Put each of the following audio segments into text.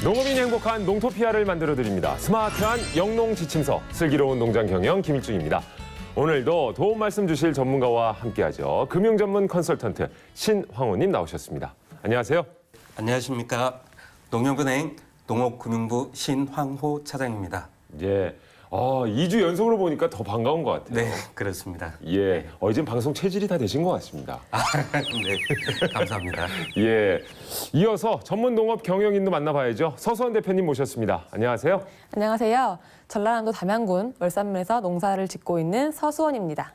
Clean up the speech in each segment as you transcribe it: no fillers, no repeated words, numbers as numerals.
농업인이 행복한 농토피아를 만들어드립니다. 스마트한 영농 지침서, 슬기로운 농장 경영 김일중입니다. 오늘도 도움 말씀 주실 전문가와 함께하죠. 금융 전문 컨설턴트 신황호님 나오셨습니다. 안녕하세요. 안녕하십니까. 농협은행 농업금융부 신황호 차장입니다. 예. 2주 연속으로 보니까 더 반가운 것 같아요. 네, 그렇습니다. 예. 지금 방송 체질이 다 되신 것 같습니다. 네, 감사합니다. 예. 이어서 전문 농업 경영인도 만나봐야죠. 서수원 대표님 모셨습니다. 안녕하세요. 안녕하세요. 전라남도 담양군 월산면에서 농사를 짓고 있는 서수원입니다.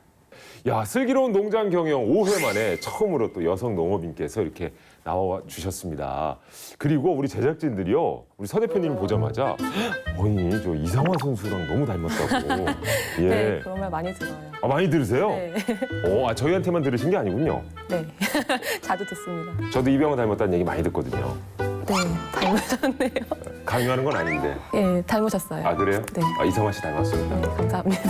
야, 슬기로운 농장 경영 5회 만에 처음으로 또 여성 농업인께서 이렇게 나와 주셨습니다. 그리고 우리 제작진들이요, 우리 서 대표님 보자마자 아니, 저 이상화 선수랑 너무 닮았다고. 예. 네, 그런 말 많이 들어요. 많이 들으세요? 네. 저희한테만 들으신 게 아니군요. 네, 자주 듣습니다. 저도 이병헌 닮았다는 얘기 많이 듣거든요. 네, 닮으셨네요. 강요하는 건 아닌데. 예, 닮으셨어요. 아, 그래요? 네. 이상화 씨 닮았습니다. 네, 감사합니다.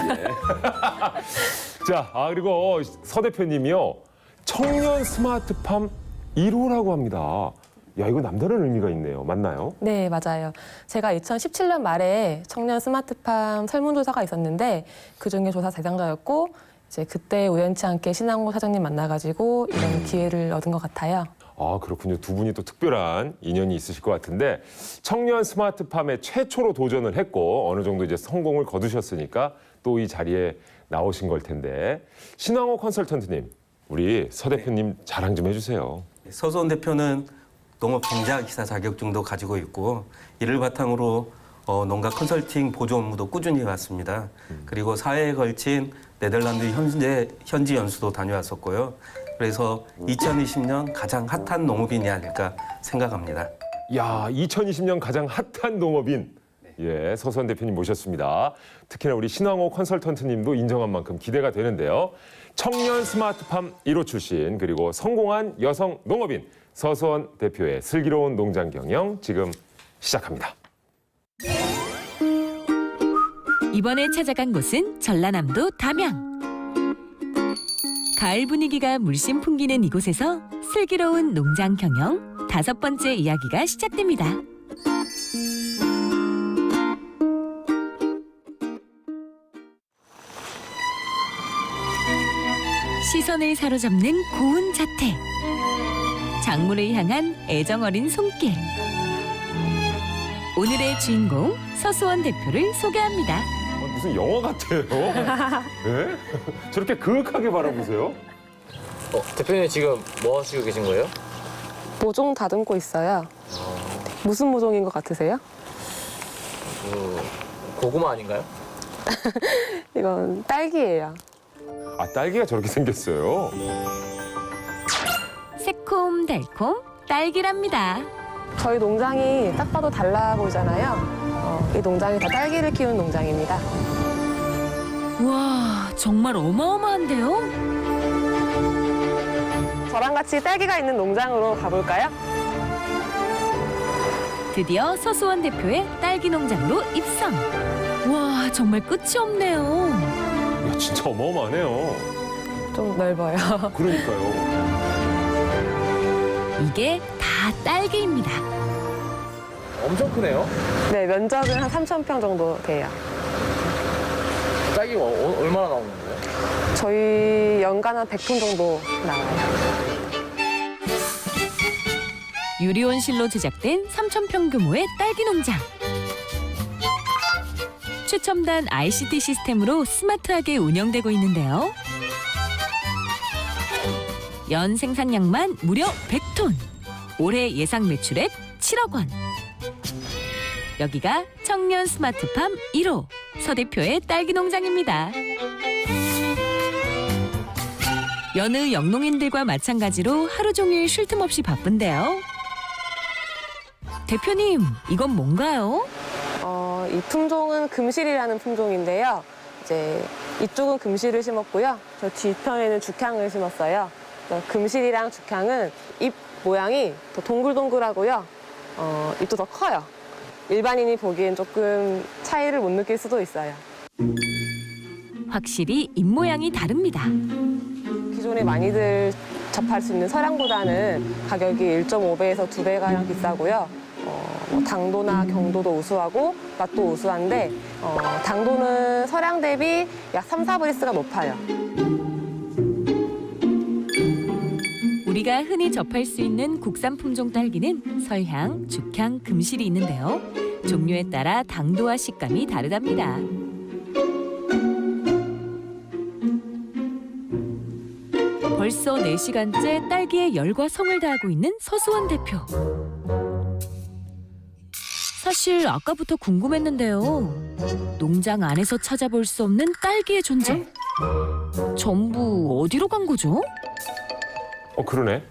자, 그리고 서 대표님이요, 청년 스마트팜 1호라고 합니다. 야, 이거 남다른 의미가 있네요. 맞나요? 네, 맞아요. 제가 2017년 말에 청년 스마트팜 설문조사가 있었는데 그중에 조사 대상자였고 이제 그때 우연치 않게 신황호 사장님 만나가지고 이런 기회를 얻은 것 같아요. 그렇군요. 두 분이 또 특별한 인연이 있으실 것 같은데 청년 스마트팜에 최초로 도전을 했고 어느 정도 이제 성공을 거두셨으니까 또 이 자리에 나오신 걸 텐데 신황호 컨설턴트님, 우리 서 대표님 자랑 좀 해주세요. 서수원 대표는 농업 경제학기사 자격증도 가지고 있고 이를 바탕으로 농가 컨설팅 보조 업무도 꾸준히 해왔습니다. 그리고 4회에 걸친 네덜란드 현지 연수도 다녀왔었고요. 그래서 2020년 가장 핫한 농업인이 아닐까 생각합니다. 야, 2020년 가장 핫한 농업인. 예, 서수원 대표님 모셨습니다. 특히나 우리 신황호 컨설턴트님도 인정한 만큼 기대가 되는데요. 청년 스마트팜 1호 출신 그리고 성공한 여성 농업인 서수원 대표의 슬기로운 농장 경영 지금 시작합니다. 이번에 찾아간 곳은 전라남도 담양. 가을 분위기가 물씬 풍기는 이곳에서 슬기로운 농장 경영 5번째 이야기가 시작됩니다. 시선을 사로잡는 고운 자태, 작물을 향한 애정어린 손길. 오늘의 주인공 서수원 대표를 소개합니다. 무슨 영화 같아요. 예? 저렇게 그윽하게 바라보세요. 대표님 지금 뭐 하시고 계신 거예요? 모종 다듬고 있어요. 무슨 모종인 것 같으세요? 고구마 아닌가요? 이건 딸기예요. 딸기가 저렇게 생겼어요. 새콤달콤 딸기랍니다. 저희 농장이 딱 봐도 달라 보이잖아요. 이 농장이 다 딸기를 키우는 농장입니다. 와, 정말 어마어마한데요? 저랑 같이 딸기가 있는 농장으로 가볼까요? 드디어 서수원 대표의 딸기 농장으로 입성. 와, 정말 끝이 없네요. 야, 진짜 어마어마하네요. 좀 넓어요. 그러니까요. 이게 다 딸기입니다. 엄청 크네요. 네, 면적은 한 3,000평 정도 돼요. 딸기가 얼마나 나오는 거예요? 저희 연간 한 100톤 정도 나와요. 유리온실로 제작된 3,000평 규모의 딸기 농장. 최첨단 ICT 시스템으로 스마트하게 운영되고 있는데요. 연 생산량만 무려 100톤. 올해 예상 매출액 7억 원. 여기가 청년 스마트팜 1호 서 대표의 딸기 농장입니다. 여느 영농인들과 마찬가지로 하루 종일 쉴 틈 없이 바쁜데요. 대표님, 이건 뭔가요? 이 품종은 금실이라는 품종인데요. 이제 이쪽은 금실을 심었고요. 저 뒤편에는 죽향을 심었어요. 금실이랑 죽향은 잎 모양이 더 동글동글하고요. 잎도 더 커요. 일반인이 보기엔 조금 차이를 못 느낄 수도 있어요. 확실히 잎 모양이 다릅니다. 기존에 많이들 접할 수 있는 서량보다는 가격이 1.5배에서 2배가량 비싸고요. 뭐 당도나 경도도 우수하고 맛도 우수한데 당도는 서량 대비 약 3, 4브리스가 높아요. 우리가 흔히 접할 수 있는 국산 품종 딸기는 설향, 죽향, 금실이 있는데요. 종류에 따라 당도와 식감이 다르답니다. 벌써 4시간째 딸기에 열과 성을 다하고 있는 서수원 대표. 사실 아까부터 궁금했는데요. 농장 안에서 찾아볼 수 없는 딸기의 존재. 전부 어디로 간 거죠? 그러네.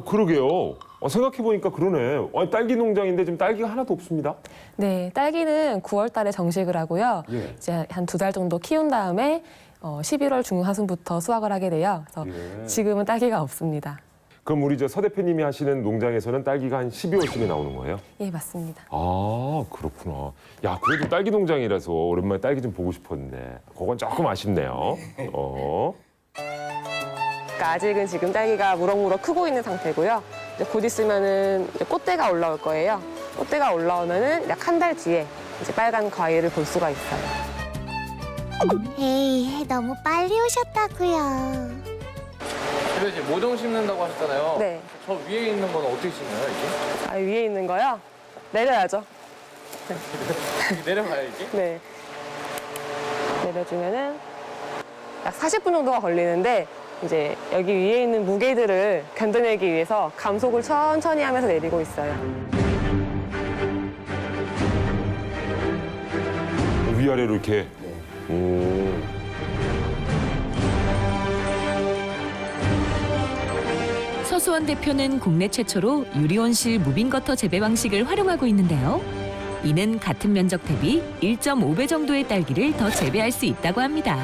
그러게요. 생각해보니까 그러네. 딸기 농장인데 지금 딸기가 하나도 없습니다. 네, 딸기는 9월 달에 정식을 하고요. 예. 이제 한 2달 정도 키운 다음에 11월 중하순부터 수확을 하게 돼요. 그래서 예. 지금은 딸기가 없습니다. 그럼 우리 서 대표님이 하시는 농장에서는 딸기가 한 12월쯤에 나오는 거예요? 예, 맞습니다. 아, 그렇구나. 야, 그래도 딸기 농장이라서 오랜만에 딸기 좀 보고 싶었는데 그건 조금 아쉽네요. 그러니까 아직은 지금 딸기가 무럭무럭 크고 있는 상태고요. 이제 곧 있으면은 이제 꽃대가 올라올 거예요. 꽃대가 올라오면은 약 한 달 뒤에 이제 빨간 과일을 볼 수가 있어요. 에이, 너무 빨리 오셨다고요. 근데 이제 모종 심는다고 하셨잖아요. 네. 저 위에 있는 건 어떻게 심어요, 이게? 아, 위에 있는 거요? 내려야죠. 내려가야지. 네. 내려주면은 약 40분 정도가 걸리는데 이제 여기 위에 있는 무게들을 견뎌내기 위해서 감속을 천천히 하면서 내리고 있어요. 위아래로 이렇게. 서수원 대표는 국내 최초로 유리온실 무빙거터 재배 방식을 활용하고 있는데요. 이는 같은 면적 대비 1.5배 정도의 딸기를 더 재배할 수 있다고 합니다.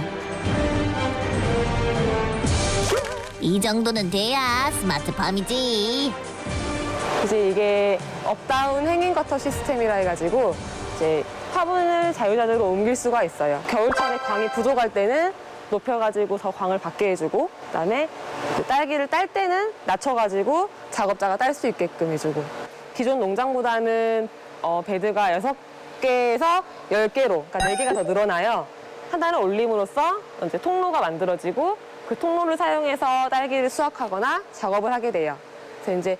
이 정도는 돼야 스마트팜이지. 이제 이게 업다운 행잉 커터 시스템이라 해가지고 이제 화분을 자유자재로 옮길 수가 있어요. 겨울철에 광이 부족할 때는 높여가지고 더 광을 받게 해주고 그다음에 그 딸기를 딸 때는 낮춰가지고 작업자가 딸 수 있게끔 해주고 기존 농장보다는 베드가 6개에서 10개로 그러니까 4개가 더 늘어나요. 하나를 올림으로써 이제 통로가 만들어지고 그 통로를 사용해서 딸기를 수확하거나 작업을 하게 돼요. 그래서 이제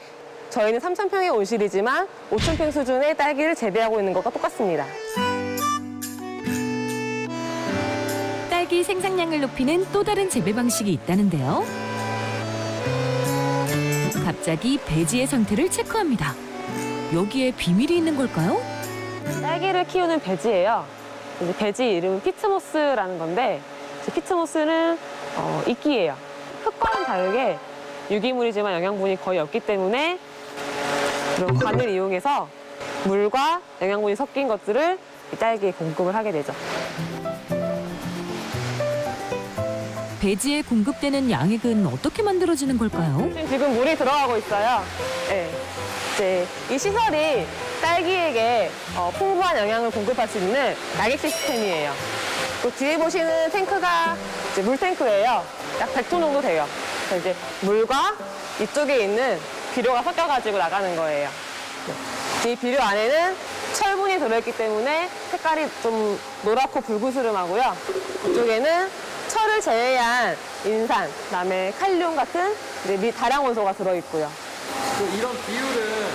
저희는 3,000평의 온실이지만 5,000평 수준의 딸기를 재배하고 있는 것과 똑같습니다. 딸기 생산량을 높이는 또 다른 재배 방식이 있다는데요. 갑자기 배지의 상태를 체크합니다. 여기에 비밀이 있는 걸까요? 딸기를 키우는 배지예요. 이제 배지 이름은 피트모스라는 건데 피트모스는 이끼예요. 흙과는 다르게 유기물이지만 영양분이 거의 없기 때문에 이런 관을 이용해서 물과 영양분이 섞인 것들을 이 딸기에 공급을 하게 되죠. 배지에 공급되는 양액은 어떻게 만들어지는 걸까요? 지금 물이 들어가고 있어요. 네. 이제 이 시설이 딸기에게 풍부한 영양을 공급할 수 있는 약액 시스템이에요. 또 뒤에 보시는 탱크가 이제 물탱크예요. 약 100톤 정도 돼요. 그래서 이제 물과 이쪽에 있는 비료가 섞여가지고 나가는 거예요. 이 비료 안에는 철분이 들어있기 때문에 색깔이 좀 노랗고 불그스름하고요. 이쪽에는 철을 제외한 인산, 그다음에 칼륨 같은 이제 다량 원소가 들어있고요. 이런 비율은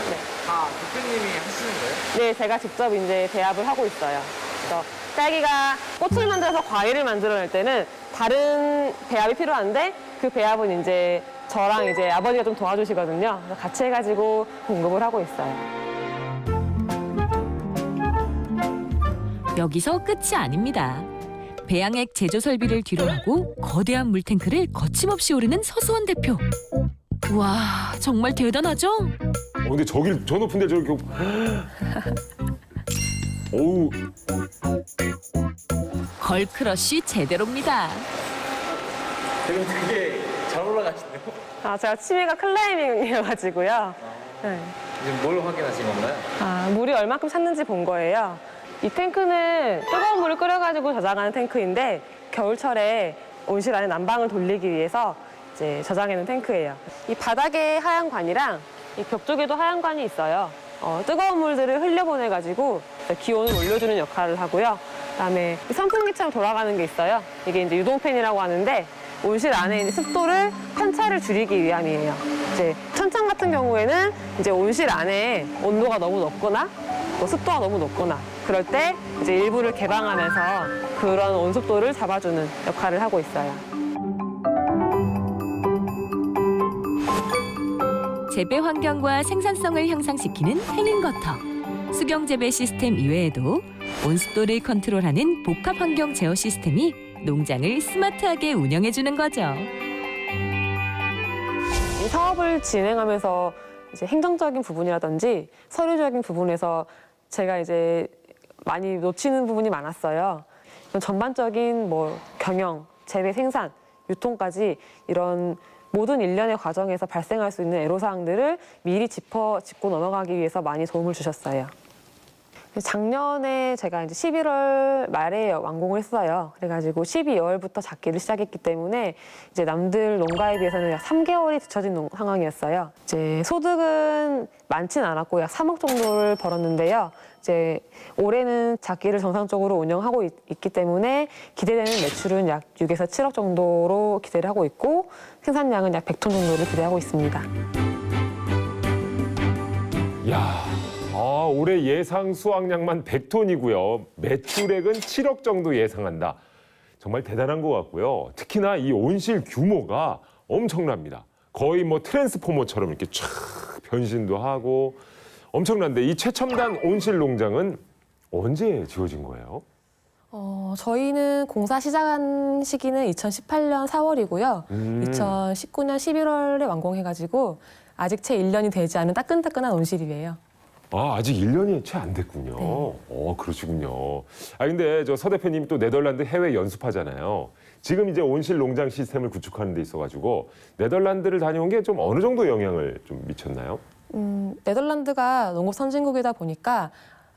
다 대표님이 하시는 거예요? 네, 제가 직접 이제 배합을 하고 있어요. 그래서 딸기가 꽃을 만들어서 과일을 만들어낼 때는 다른 배합이 필요한데 그 배합은 이제 저랑 이제 아버지가 좀 도와주시거든요. 그래서 같이 해가지고 공급을 하고 있어요. 여기서 끝이 아닙니다. 배양액 제조 설비를 뒤로하고 거대한 물탱크를 거침없이 오르는 서수원 대표. 와, 정말 대단하죠? 근데 저 높은데 저렇게. 어우, 걸크러쉬 제대로입니다. 지금 되게 잘 올라가시네요. 아, 제가 취미가 클라이밍이어가지고요. 네. 지금 뭘 확인하신 건가요? 아, 물이 얼마큼 찼는지 본 거예요. 이 탱크는 뜨거운 물을 끓여가지고 저장하는 탱크인데 겨울철에 온실 안에 난방을 돌리기 위해서 이제 저장해놓은 탱크예요. 이 바닥의 하얀 관이랑 이 벽 쪽에도 하얀관이 있어요. 뜨거운 물들을 흘려보내가지고 기온을 올려주는 역할을 하고요. 그다음에 선풍기처럼 돌아가는 게 있어요. 이게 이제 유동팬이라고 하는데 온실 안에 있는 습도를 편차를 줄이기 위함이에요. 이제 천창 같은 경우에는 이제 온실 안에 온도가 너무 높거나 또 습도가 너무 높거나 그럴 때 이제 일부를 개방하면서 그런 온습도를 잡아주는 역할을 하고 있어요. 재배 환경과 생산성을 향상시키는 행인거터, 수경 재배 시스템 이외에도 온습도를 컨트롤하는 복합 환경 제어 시스템이 농장을 스마트하게 운영해주는 거죠. 이 사업을 진행하면서 이제 행정적인 부분이라든지 서류적인 부분에서 제가 이제 많이 놓치는 부분이 많았어요. 전반적인 뭐 경영, 재배, 생산, 유통까지 이런 모든 일련의 과정에서 발생할 수 있는 애로사항들을 미리 짚고 넘어가기 위해서 많이 도움을 주셨어요. 작년에 제가 이제 11월 말에 완공을 했어요. 그래가지고 12월부터 작기를 시작했기 때문에 이제 남들 농가에 비해서는 약 3개월이 뒤처진 상황이었어요. 이제 소득은 많진 않았고 약 3억 정도를 벌었는데요. 이제 올해는 작기를 정상적으로 운영하고 있기 때문에 기대되는 매출은 약 6에서 7억 정도로 기대를 하고 있고 생산량은 약 100톤 정도를 기대하고 있습니다. 야, 올해 예상 수확량만 100톤이고요. 매출액은 7억 정도 예상한다. 정말 대단한 것 같고요. 특히나 이 온실 규모가 엄청납니다. 거의 뭐 트랜스포머처럼 이렇게 촥 변신도 하고 엄청난데 이 최첨단 온실 농장은 언제 지어진 거예요? 저희는 공사 시작한 시기는 2018년 4월이고요. 2019년 11월에 완공해가지고 아직 채 1년이 되지 않은 따끈따끈한 온실이에요. 아직 1년이 채 안 됐군요. 네. 그러시군요. 근데 저 서 대표님 또 네덜란드 해외 연수하잖아요. 지금 이제 온실 농장 시스템을 구축하는 데 있어가지고 네덜란드를 다녀온 게 좀 어느 정도 영향을 좀 미쳤나요? 네덜란드가 농업 선진국이다 보니까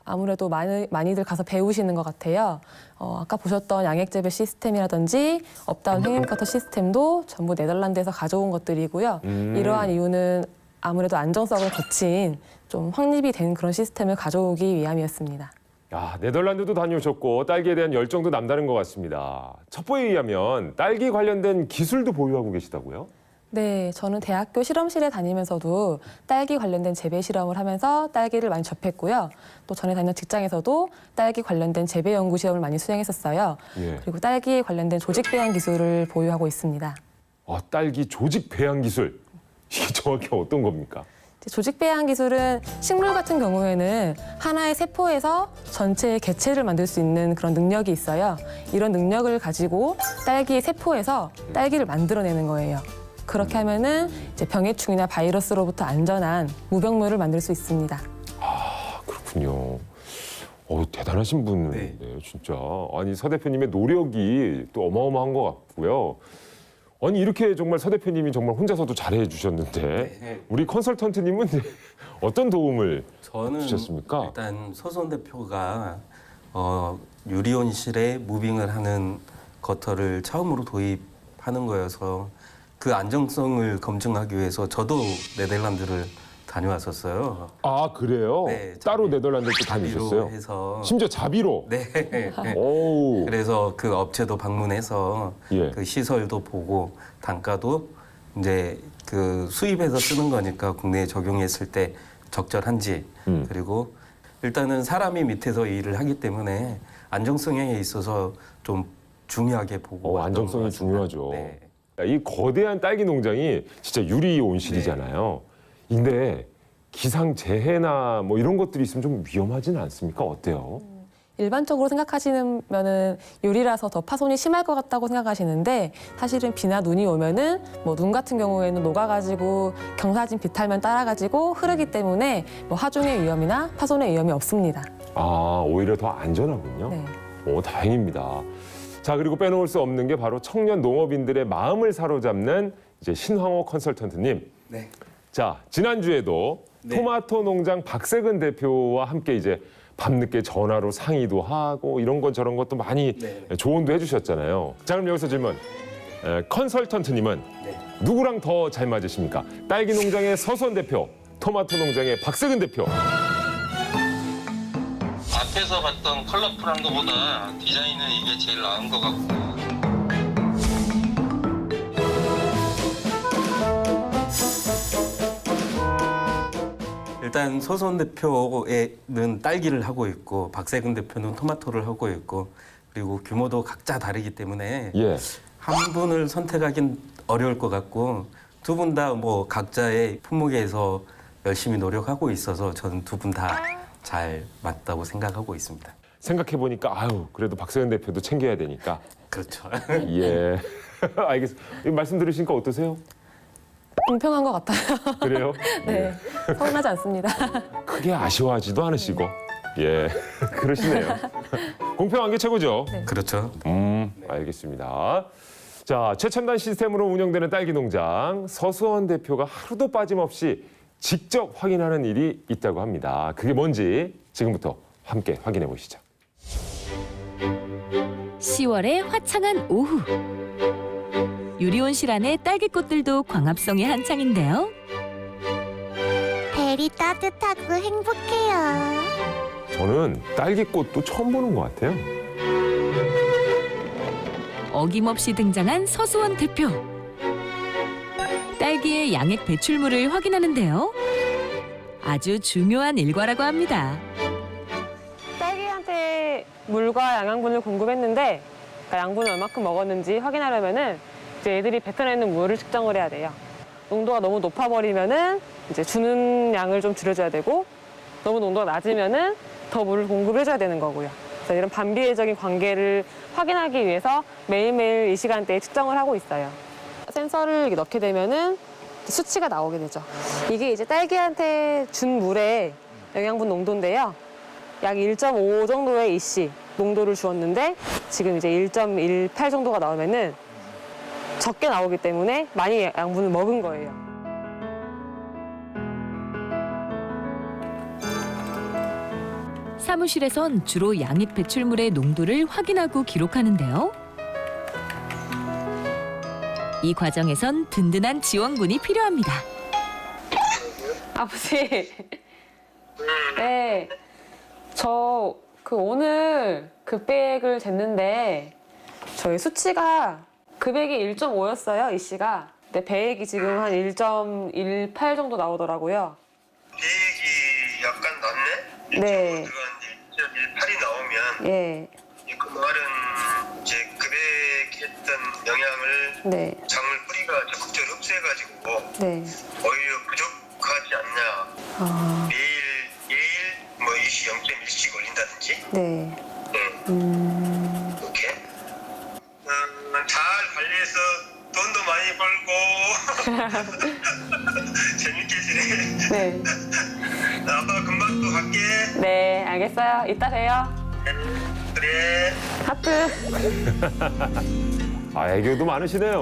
아무래도 많이들 가서 배우시는 것 같아요. 아까 보셨던 양액 재배 시스템이라든지 업다운 행인커터 시스템도 전부 네덜란드에서 가져온 것들이고요. 이러한 이유는 아무래도 안정성을 거친 좀 확립이 된 그런 시스템을 가져오기 위함이었습니다. 네덜란드도 다녀오셨고 딸기에 대한 열정도 남다른 것 같습니다. 첩보에 의하면 딸기 관련된 기술도 보유하고 계시다고요? 네, 저는 대학교 실험실에 다니면서도 딸기 관련된 재배 실험을 하면서 딸기를 많이 접했고요. 또 전에 다니는 직장에서도 딸기 관련된 재배 연구 시험을 많이 수행했었어요. 예. 그리고 딸기에 관련된 조직 배양 기술을 보유하고 있습니다. 딸기 조직 배양 기술. 이게 정확히 어떤 겁니까? 조직 배양 기술은 식물 같은 경우에는 하나의 세포에서 전체의 개체를 만들 수 있는 그런 능력이 있어요. 이런 능력을 가지고 딸기의 세포에서 딸기를 만들어내는 거예요. 그렇게 하면은 이제 병해충이나 바이러스로부터 안전한 무병물을 만들 수 있습니다. 그렇군요. 대단하신 분인데요, 진짜. 서 대표님의 노력이 또 어마어마한 것 같고요. 이렇게 정말 서 대표님이 정말 혼자서도 잘해 주셨는데 우리 컨설턴트님은 어떤 도움을 저는 주셨습니까? 일단 서선 대표가 유리온실에 무빙을 하는 거터를 처음으로 도입하는 거여서 그 안정성을 검증하기 위해서 저도 네덜란드를 다녀왔었어요. 그래요? 네, 따로 자비- 네덜란드 또 다니셨어요? 자비로 해서 심지어 자비로? 네. 오. 그래서 그 업체도 방문해서 예. 그 시설도 보고 단가도 이제 그 수입해서 쓰는 거니까 국내에 적용했을 때 적절한지 그리고 일단은 사람이 밑에서 일을 하기 때문에 안정성에 있어서 좀 중요하게 보고 왔던 안정성이 것 같습니다. 중요하죠. 네. 이 거대한 딸기 농장이 진짜 유리 온실이잖아요. 근데 기상재해나 뭐 이런 것들이 있으면 좀 위험하지는 않습니까? 어때요? 일반적으로 생각하시면은 유리라서 더 파손이 심할 것 같다고 생각하시는데 사실은 비나 눈이 오면은 뭐 눈 같은 경우에는 녹아가지고 경사진 비탈면 따라가지고 흐르기 때문에 뭐 하중의 위험이나 파손의 위험이 없습니다. 오히려 더 안전하군요. 네. 다행입니다. 자, 그리고 빼놓을 수 없는 게 바로 청년 농업인들의 마음을 사로잡는 이제 신황호 컨설턴트님. 네. 자, 지난주에도 네. 토마토 농장 박세근 대표와 함께 이제 밤늦게 전화로 상의도 하고 이런 것 저런 것도 많이 네. 조언도 해주셨잖아요. 자, 그럼 여기서 질문. 컨설턴트님은 네. 누구랑 더 잘 맞으십니까? 딸기 농장의 서선 대표, 토마토 농장의 박세근 대표. 앞에서 봤던 컬러풀한 것보다 디자인은 이게 제일 나은 것 같고. 일단 서수원 대표는 딸기를 하고 있고 박세근 대표는 토마토를 하고 있고 그리고 규모도 각자 다르기 때문에 예. 한 분을 선택하긴 어려울 것 같고 두 분 다 뭐 각자의 품목에서 열심히 노력하고 있어서 저는 두 분 다 잘 맞다고 생각하고 있습니다. 생각해 보니까 아유 그래도 박세근 대표도 챙겨야 되니까. 그렇죠. 예. 알겠습니다. 이 말씀 들으시니까 어떠세요? 공평한 것 같아요. 그래요? 네, 서운하지 않습니다. 크게 아쉬워하지도 않으시고. 예. 그러시네요. 공평한 게 최고죠. 그렇죠. 알겠습니다. 자, 최첨단 시스템으로 운영되는 딸기 농장 서수원 대표가 하루도 빠짐없이 직접 확인하는 일이 있다고 합니다. 그게 뭔지 지금부터 함께 확인해 보시죠. 10월의 화창한 오후. 유리온실 안의 딸기꽃들도 광합성이 한창인데요. 벨이 따뜻하고 행복해요. 저는 딸기꽃도 처음 보는 것 같아요. 어김없이 등장한 서수원 대표. 딸기의 양액 배출물을 확인하는데요. 아주 중요한 일과라고 합니다. 딸기한테 물과 영양분을 공급했는데 그러니까 양분을 얼마큼 먹었는지 확인하려면은 이제 애들이 뱉어내는 물을 측정을 해야 돼요. 농도가 너무 높아버리면은 이제 주는 양을 좀 줄여줘야 되고 너무 농도가 낮으면은 더 물을 공급해줘야 되는 거고요. 그래서 이런 반비례적인 관계를 확인하기 위해서 매일매일 이 시간대에 측정을 하고 있어요. 센서를 이렇게 넣게 되면은 수치가 나오게 되죠. 이게 이제 딸기한테 준 물의 영양분 농도인데요. 약 1.5 정도의 EC 농도를 주었는데 지금 이제 1.18 정도가 나오면은 적게 나오기 때문에 많이 양분을 먹은 거예요. 사무실에선 주로 양액 배출물의 농도를 확인하고 기록하는데요. 이 과정에선 든든한 지원군이 필요합니다. 아버지. 네. 저 오늘 급백을 쟀는데 저희 수치가 급액이 1.5였어요, 이씨가. 근데 배액이 지금 한 1.18 정도 나오더라고요. 계획이 약간 낮네? 네. 1.18이 나오면 예. 그 말은 이제 급액했던 영양을 네. 작물 뿌리가 적극적으로 흡수해가지고 네. 오히려 부족하지 않냐. 아, 매일 뭐 0.1씩 올린다든지. 네. 이렇게 잘 관리해서 돈도 많이 벌고 재밌게 지내. 네. 나 아빠 금방 또 갈게. 네, 알겠어요. 이따 봬요. 그래. 하트. 아, 애교도 많으시네요.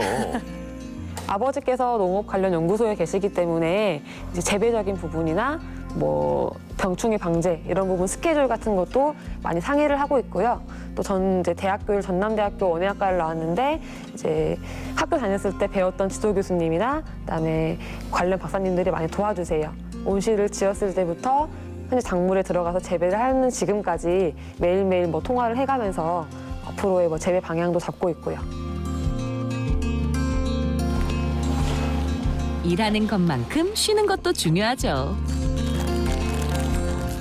아버지께서 농업 관련 연구소에 계시기 때문에 이제 재배적인 부분이나 뭐 병충해 방제 이런 부분 스케줄 같은 것도 많이 상의를 하고 있고요. 또 전 이제 대학교를 전남대학교 원예학과를 나왔는데 이제 학교 다녔을 때 배웠던 지도 교수님이나 그다음에 관련 박사님들이 많이 도와주세요. 온실을 지었을 때부터 현재 작물에 들어가서 재배를 하는 지금까지 매일매일 뭐 통화를 해가면서 앞으로의 뭐 재배 방향도 잡고 있고요. 일하는 것만큼 쉬는 것도 중요하죠.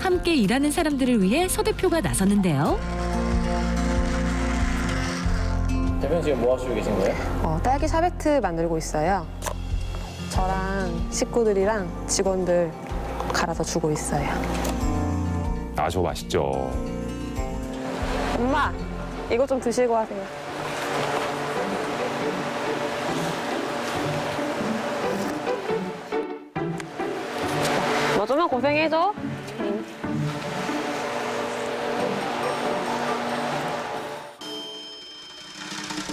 함께 일하는 사람들을 위해 서 대표가 나섰는데요. 대표님 지금 뭐 하시고 계신 거예요? 딸기 샤베트 만들고 있어요. 저랑 식구들이랑 직원들 갈아서 주고 있어요. 아, 저 맛있죠. 엄마, 이거 좀 드시고 하세요. 너 좀만 고생해줘.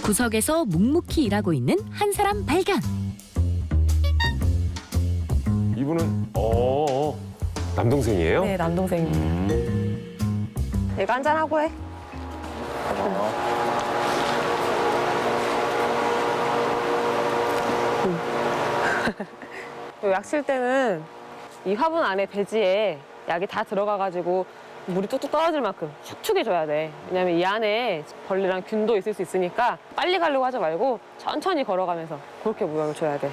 구석에서 묵묵히 일하고 있는 한 사람 발견. 이분은 남동생이에요? 네, 남동생. 이거 한잔 하고 해. 약 칠 때는 이 화분 안에 배지에 약이 다 들어가가지고 물이 뚝뚝 떨어질 만큼 축축해줘야 돼. 왜냐면 이 안에 벌레랑 균도 있을 수 있으니까 빨리 가려고 하지 말고 천천히 걸어가면서 그렇게 무역을 줘야 돼.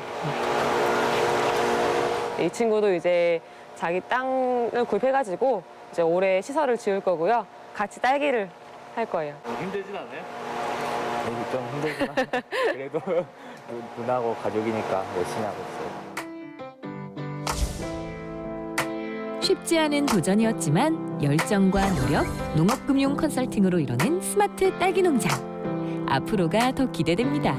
이 친구도 이제 자기 땅을 구입해가지고 이제 올해 시설을 지을 거고요. 같이 딸기를 할 거예요. 힘들진 않아요? 좀 힘들지만 그래도 누나하고 가족이니까 열심히 하고 있어요. 쉽지 않은 도전이었지만 열정과 노력, 농업금융 컨설팅으로 이뤄낸 스마트 딸기 농장. 앞으로가 더 기대됩니다.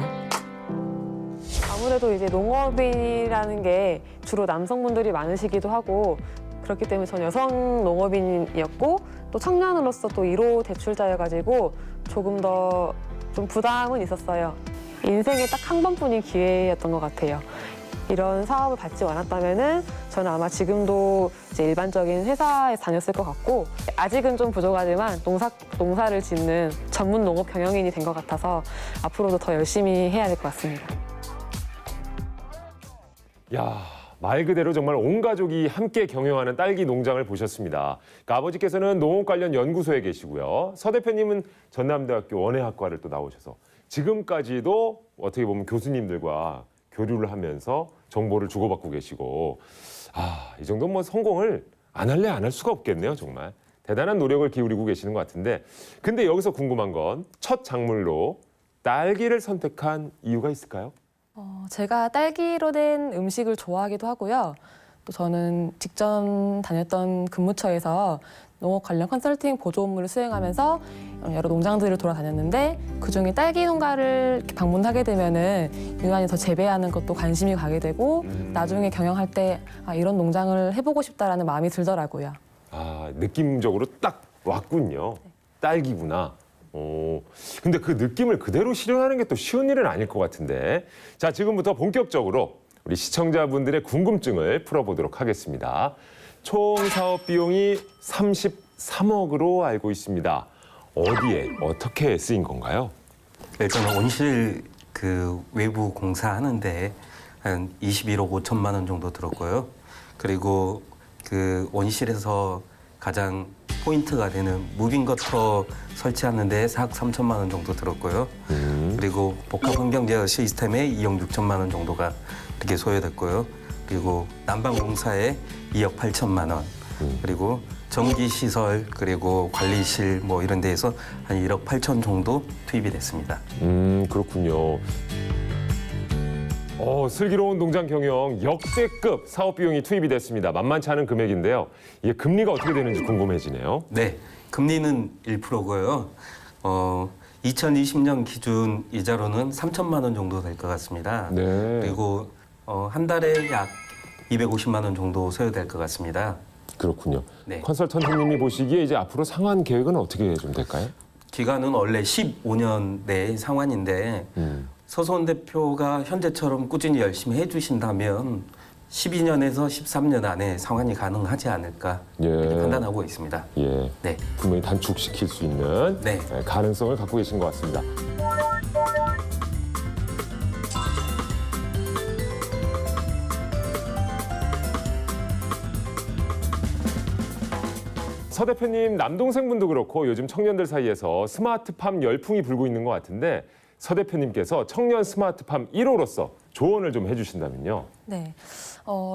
아무래도 이제 농업인이라는 게 주로 남성분들이 많으시기도 하고 그렇기 때문에 전 여성 농업인이었고 또 청년으로서 또 1호 대출자여가지고 조금 더 좀 부담은 있었어요. 인생에 딱 한 번뿐인 기회였던 것 같아요. 이런 사업을 받지 않았다면은 저는 아마 지금도 이제 일반적인 회사에 다녔을 것 같고 아직은 좀 부족하지만 농사를 짓는 전문 농업 경영인이 된 것 같아서 앞으로도 더 열심히 해야 될 것 같습니다. 야, 말 그대로 정말 온 가족이 함께 경영하는 딸기 농장을 보셨습니다. 그러니까 아버지께서는 농업 관련 연구소에 계시고요. 서 대표님은 전남대학교 원예학과를 또 나오셔서 지금까지도 어떻게 보면 교수님들과 교류를 하면서 정보를 주고받고 계시고 이 정도면 뭐 성공을 안 할래 안 할 수가 없겠네요. 정말 대단한 노력을 기울이고 계시는 것 같은데 근데 여기서 궁금한 건 첫 작물로 딸기를 선택한 이유가 있을까요? 제가 딸기로 된 음식을 좋아하기도 하고요. 또 저는 직전 다녔던 근무처에서 농업 관련 컨설팅 보조 업무를 수행하면서 여러 농장들을 돌아다녔는데 그중에 딸기 농가를 이렇게 방문하게 되면은 유난히 더 재배하는 것도 관심이 가게 되고 나중에 경영할 때 이런 농장을 해보고 싶다라는 마음이 들더라고요. 느낌적으로 딱 왔군요. 딸기구나. 근데 그 느낌을 그대로 실현하는 게 또 쉬운 일은 아닐 것 같은데. 자, 지금부터 본격적으로 우리 시청자분들의 궁금증을 풀어보도록 하겠습니다. 총 사업 비용이 33억으로 알고 있습니다. 어디에 어떻게 쓰인 건가요? 일단 온실 그 외부 공사하는데 한 21억 5천만 원 정도 들었고요. 그리고 그 온실에서 가장 포인트가 되는 무빙 거터 설치하는데 4억 3천만 원 정도 들었고요. 그리고 복합 환경 제어 시스템에 2억 6천만 원 정도가 이렇게 소요됐고요. 그리고 난방 공사에 2억 8천만 원. 그리고 전기 시설 그리고 관리실 뭐 이런 데에서 한 1억 8천 정도 투입이 됐습니다. 그렇군요. 슬기로운 농장 경영 역대급 사업 비용이 투입이 됐습니다. 만만치 않은 금액인데요. 이게 금리가 어떻게 되는지 궁금해지네요. 네, 금리는 1%고요. 2020년 기준 이자로는 3천만 원 정도 될 것 같습니다. 네. 그리고 한 달에 약 250만 원 정도 소요될 것 같습니다. 그렇군요. 네. 컨설턴트님이 보시기에 이제 앞으로 상환 계획은 어떻게 좀 될까요? 기간은 원래 15년 내 상환인데 서소원 대표가 현재처럼 꾸준히 열심히 해주신다면 12년에서 13년 안에 상환이 가능하지 않을까 이렇게 판단하고 있습니다. 예, 네. 분명히 단축시킬 수 있는 네. 가능성을 갖고 계신 것 같습니다. 서 대표님 남동생분도 그렇고 요즘 청년들 사이에서 스마트팜 열풍이 불고 있는 것 같은데 서 대표님께서 청년 스마트팜 1호로서 조언을 좀 해주신다면요. 네.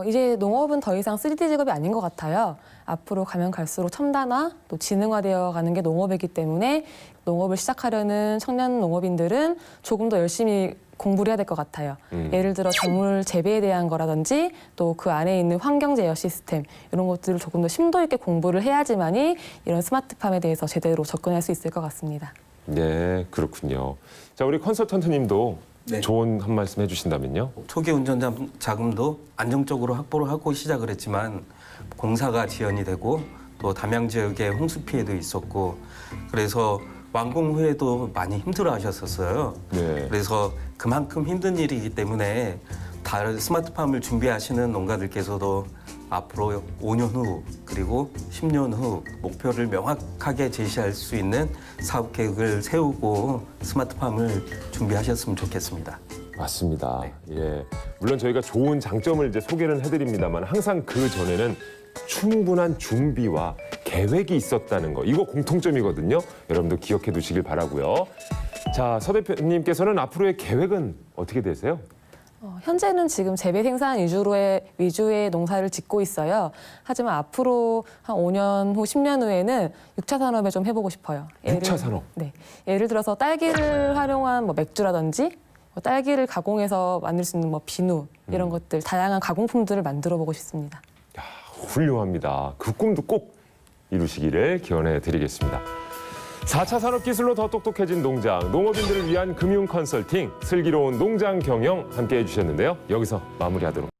이제 농업은 더 이상 3D 직업이 아닌 것 같아요. 앞으로 가면 갈수록 첨단화, 또 지능화되어 가는 게 농업이기 때문에 농업을 시작하려는 청년 농업인들은 조금 더 열심히 공부를 해야 될 것 같아요. 예를 들어 작물 재배에 대한 거라든지 또 그 안에 있는 환경 제어 시스템 이런 것들을 조금 더 심도 있게 공부를 해야지만이 이런 스마트팜에 대해서 제대로 접근할 수 있을 것 같습니다. 네, 그렇군요. 자, 우리 컨설턴트님도 네. 좋은 한 말씀 해주신다면요. 초기 운전 자금도 안정적으로 확보를 하고 시작을 했지만 공사가 지연이 되고 또 담양 지역에 홍수 피해도 있었고 그래서 완공 후에도 많이 힘들어하셨었어요. 네. 그래서 그만큼 힘든 일이기 때문에 다른 스마트팜을 준비하시는 농가들께서도 앞으로 5년 후 그리고 10년 후 목표를 명확하게 제시할 수 있는 사업 계획을 세우고 스마트팜을 준비하셨으면 좋겠습니다. 맞습니다. 네. 예. 물론 저희가 좋은 장점을 이제 소개를 해드립니다만 항상 그 전에는 충분한 준비와 계획이 있었다는 거. 이거 공통점이거든요. 여러분도 기억해 두시길 바라고요. 자, 서 대표님께서는 앞으로의 계획은 어떻게 되세요? 현재는 지금 재배 생산 위주의 농사를 짓고 있어요. 하지만 앞으로 한 5년 후, 10년 후에는 6차 산업에 좀 해보고 싶어요. 6차 산업? 네. 예를 들어서 딸기를 활용한 뭐 맥주라든지 딸기를 가공해서 만들 수 있는 뭐 비누 이런 것들 다양한 가공품들을 만들어 보고 싶습니다. 야, 훌륭합니다. 그 꿈도 꼭 이루시기를 기원해 드리겠습니다. 4차 산업기술로 더 똑똑해진 농장, 농업인들을 위한 금융 컨설팅, 슬기로운 농장 경영 함께해 주셨는데요. 여기서 마무리하도록